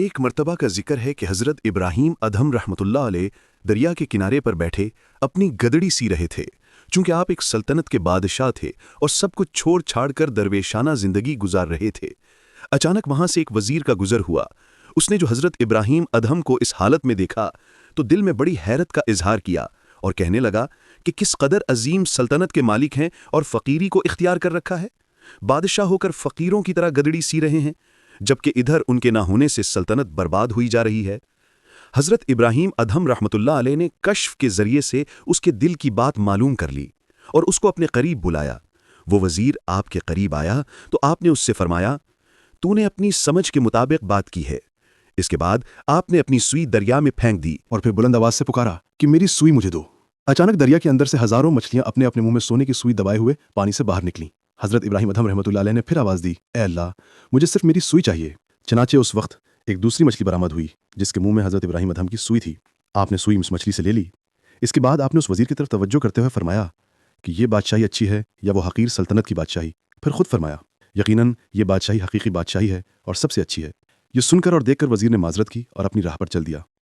ایک مرتبہ کا ذکر ہے کہ حضرت ابراہیم ادھم رحمتullah علیہ دریا کے کنارے پر بیٹھے اپنی گدڑی سی رہے تھے، چونکہ آپ ایک سلطنت کے بادشاہ تھے اور سب کچھ چھوڑ چھاڑ کر درویشانہ زندگی گزار رہے تھے۔ اچانک وہاں سے ایک وزیر کا گزر ہوا۔ اس نے جو حضرت ابراہیم ادھم کو اس حالت میں دیکھا تو دل میں بڑی حیرت کا اظہار کیا اور کہنے لگا کہ کس قدر عظیم سلطنت کے مالک ہیں اور فقیری کو اختیار کر رکھا ہے۔ بادشاہ ہو کر فقیروں کی طرح گدڑی سی رہے ہیں، جبکہ ادھر ان کے نہ ہونے سے سلطنت برباد ہوئی جا رہی ہے۔ حضرت ابراہیم ادھم رحمتullah علیہ نے کشف کے ذریعے سے اس کے دل کی بات معلوم کر لی اور اس کو اپنے قریب بلایا۔ وہ وزیر آپ کے قریب آیا تو آپ نے اس سے فرمایا، تو نے اپنی سمجھ کے مطابق بات کی ہے۔ اس کے بعد آپ نے اپنی سوئی دریا میں پھینک دی اور پھر بلند آواز سے پکارا کہ میری سوئی مجھے دو۔ اچانک دریا کے اندر سے ہزاروں مچھلیاں اپنے اپنے منہ میں سونے کی سوئی دبائے ہوئے پانی سے باہر نکلیں۔ حضرت ابراہیم ادھم رحمتullah علیہ نے پھر آواز دی، اے اللہ، مجھے صرف میری سوئی چاہیے۔ چنانچہ اس وقت ایک دوسری مچھلی برآمد ہوئی جس کے منہ میں حضرت ابراہیم ادھم کی سوئی تھی۔ آپ نے سوئی اس مچھلی سے لے لی۔ اس کے بعد آپ نے اس وزیر کی طرف توجہ کرتے ہوئے فرمایا کہ یہ بادشاہی اچھی ہے یا وہ حقیر سلطنت کی بادشاہی؟ پھر خود فرمایا، یقیناً یہ بادشاہی حقیقی بادشاہی ہے اور سب سے اچھی ہے۔ یہ سن کر اور دیکھ کر وزیر نے معذرت کی اور اپنی راہ پر چل دیا۔